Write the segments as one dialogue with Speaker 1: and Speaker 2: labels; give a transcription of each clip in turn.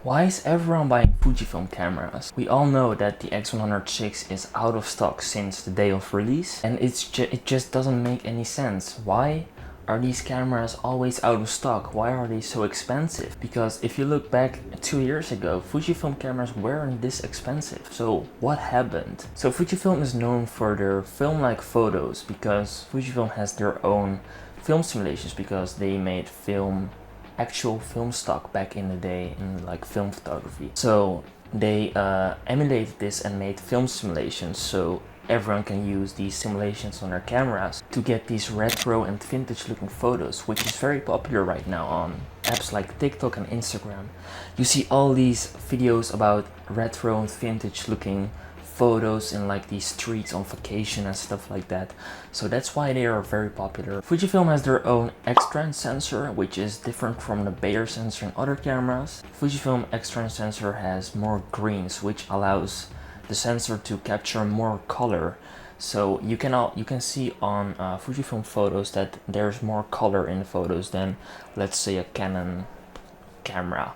Speaker 1: Why is everyone buying Fujifilm cameras? We all know that the X106 is out of stock since the day of release, and it just doesn't make any sense. Why are these cameras always out of stock? Why are they so expensive? Because if you look back 2 years ago, Fujifilm cameras weren't this expensive. So what happened? So Fujifilm is known for their film-like photos because Fujifilm has their own film simulations because they made actual film stock back in the day in like film photography. So they emulated this and made film simulations so everyone can use these simulations on their cameras to get these retro and vintage looking photos, which is very popular right now on apps like TikTok and Instagram. You see all these videos about retro and vintage looking photos in like these streets on vacation and stuff like that. So that's why they are very popular. Fujifilm has their own X-trans sensor, which is different from the Bayer sensor in other cameras. Fujifilm X-trans sensor has more greens, which allows the sensor to capture more color. So you can see on Fujifilm photos that there's more color in the photos than, let's say, a Canon camera.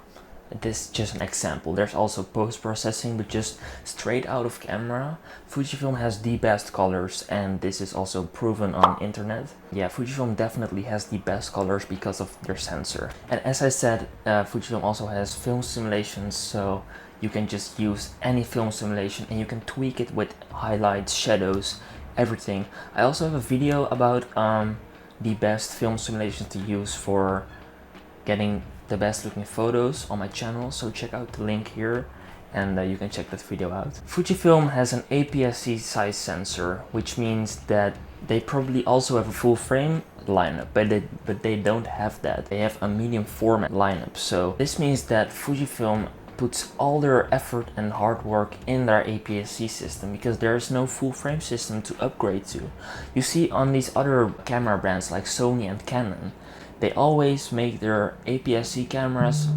Speaker 1: This is just an example. There's also post-processing, but just straight out of camera, Fujifilm has the best colors, and this is also proven on internet. Yeah, Fujifilm definitely has the best colors because of their sensor. And as I said, Fujifilm also has film simulations, so you can just use any film simulation and you can tweak it with highlights, shadows, everything. I also have a video about the best film simulations to use for getting the best looking photos on my channel, so check out the link here and you can check that video out. Fujifilm has an APS-C size sensor, which means that they probably also have a full frame lineup, but they don't have that. They have a medium format lineup. So this means that Fujifilm puts all their effort and hard work in their APS-C system because there is no full frame system to upgrade to. You see on these other camera brands like Sony and Canon, they always make their APS-C cameras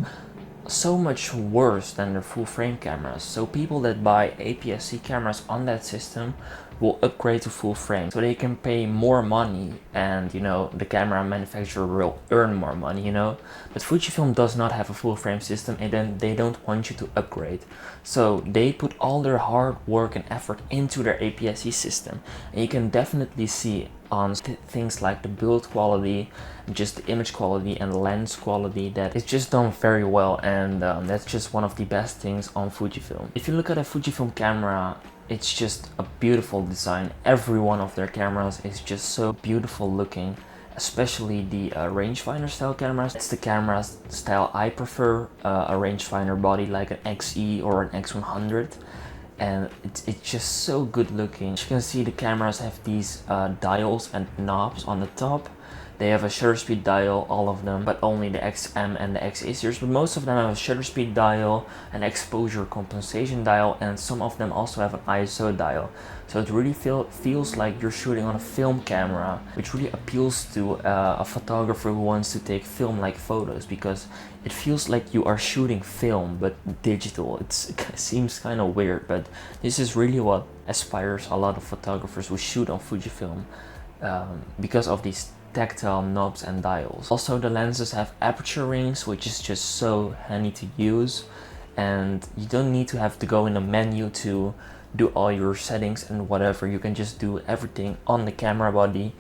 Speaker 1: so much worse than their full frame cameras. So people that buy APS-C cameras on that system will upgrade to full frame so they can pay more money, and the camera manufacturer will earn more money, but Fujifilm does not have a full frame system, and then they don't want you to upgrade, so they put all their hard work and effort into their APS-C system, and you can definitely see on things like the build quality, just the image quality and lens quality, that it's just done very well, and that's just one of the best things on Fujifilm. If you look at a Fujifilm camera, it's just a beautiful design. Every one of their cameras is just so beautiful looking, especially the rangefinder style cameras. It's the camera style I prefer, a rangefinder body like an XE or an X100. And it's just so good looking. As you can see, the cameras have these dials and knobs on the top. They have a shutter speed dial, all of them, but only the XM and the XA series. But most of them have a shutter speed dial, an exposure compensation dial, and some of them also have an ISO dial. So it really feels like you're shooting on a film camera, which really appeals to a photographer who wants to take film-like photos, because it feels like you are shooting film but digital. It seems kind of weird, but this is really what inspires a lot of photographers who shoot on Fujifilm because of these tactile knobs and dials. Also, the lenses have aperture rings, which is just so handy to use, and you don't need to have to go in the menu to do all your settings and whatever. You can just do everything on the camera body,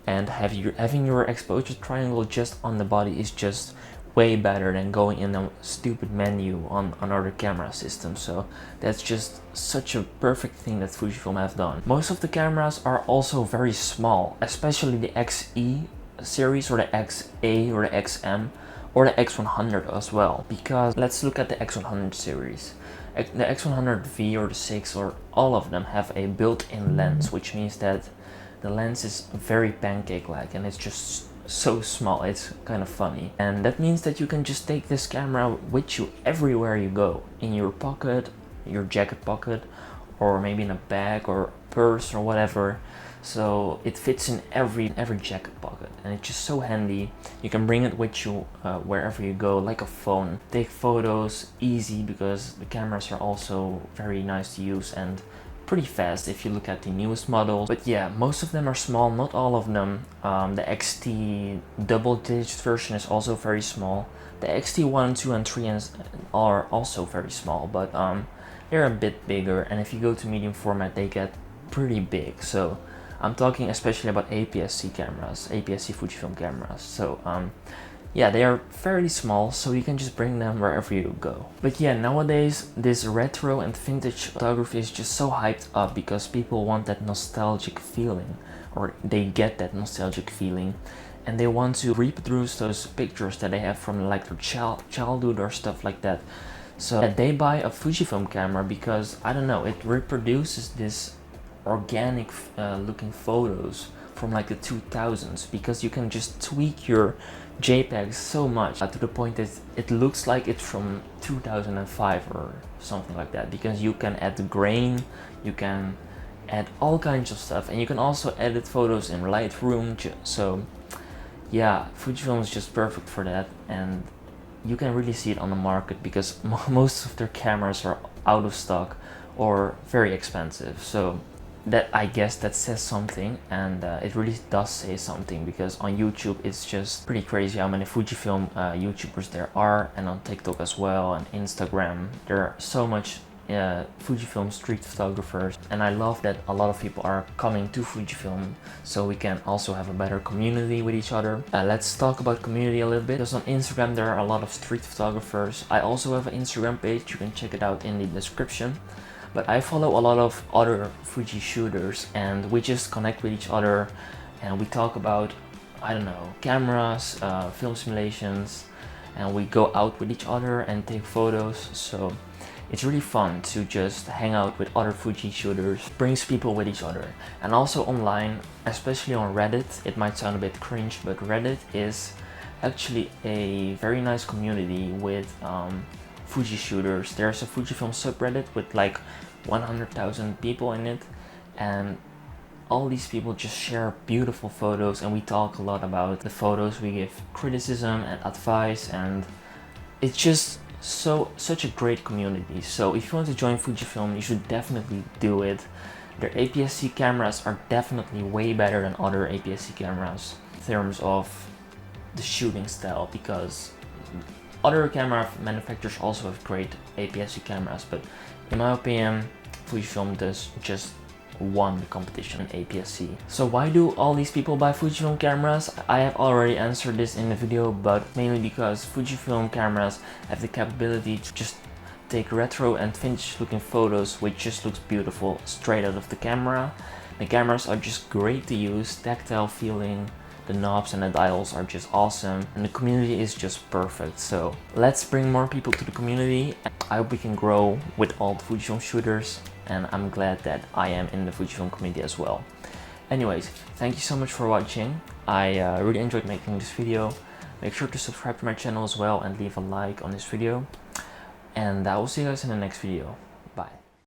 Speaker 1: and having your exposure triangle just on the body is just way better than going in a stupid menu on another camera system. So that's just such a perfect thing that Fujifilm have done. Most of the cameras are also very small, especially the XE series or the XA or the XM or the X100 as well, because let's look at the X100 series. The X100V or the 6 or all of them have a built-in lens, which means that the lens is very pancake-like and it's just so small. It's kind of funny, and that means that you can just take this camera with you everywhere you go, in your pocket, your jacket pocket, or maybe in a bag or purse or whatever. So it fits in every jacket pocket, and it's just so handy. You can bring it with you wherever you go, like a phone. Take photos easy because the cameras are also very nice to use, and pretty fast if you look at the newest models. But yeah, most of them are small, not all of them. The XT double digit version is also very small. The XT 1, 2 and 3 are also very small, but they're a bit bigger, and if you go to medium format they get pretty big. So I'm talking especially about APS-C cameras, APS-C Fujifilm cameras. So yeah, they are fairly small, so you can just bring them wherever you go. But yeah, nowadays this retro and vintage photography is just so hyped up because people want that nostalgic feeling, or they get that nostalgic feeling, and they want to reproduce those pictures that they have from like their childhood or stuff like that. So they buy a Fujifilm camera because, I don't know, it reproduces this organic looking photos from like the 2000s, because you can just tweak your JPEGs so much to the point that it looks like it's from 2005 or something like that, because you can add the grain, you can add all kinds of stuff, and you can also edit photos in Lightroom. So yeah, Fujifilm is just perfect for that, and you can really see it on the market because most of their cameras are out of stock or very expensive. So that, I guess that says something, and it really does say something, because on YouTube it's just pretty crazy how many Fujifilm YouTubers there are, and on TikTok as well, and Instagram. There are so much Fujifilm street photographers, and I love that a lot of people are coming to Fujifilm so we can also have a better community with each other. Let's talk about community a little bit, because on Instagram there are a lot of street photographers. I also have an Instagram page, you can check it out in the description. But I follow a lot of other Fuji shooters, and we just connect with each other and we talk about, I don't know, cameras, film simulations, and we go out with each other and take photos. So it's really fun to just hang out with other Fuji shooters, brings people with each other. And also online, especially on Reddit, it might sound a bit cringe, but Reddit is actually a very nice community with Fuji shooters. There's a Fujifilm subreddit with like 100,000 people in it, and all these people just share beautiful photos, and we talk a lot about the photos, we give criticism and advice, and it's just such a great community. So if you want to join Fujifilm, you should definitely do it. Their APS-C cameras are definitely way better than other APS-C cameras in terms of the shooting style, because other camera manufacturers also have great APS-C cameras, but in my opinion, Fujifilm does just won the competition in APS-C. So why do all these people buy Fujifilm cameras? I have already answered this in the video, but mainly because Fujifilm cameras have the capability to just take retro and vintage looking photos, which just looks beautiful straight out of the camera. The cameras are just great to use, tactile feeling, the knobs and the dials are just awesome, and the community is just perfect. So let's bring more people to the community. I hope we can grow with all the Fujifilm shooters, and I'm glad that I am in the Fujifilm community as well. Anyways, thank you so much for watching. I really enjoyed making this video. Make sure to subscribe to my channel as well and leave a like on this video, and I will see you guys in the next video.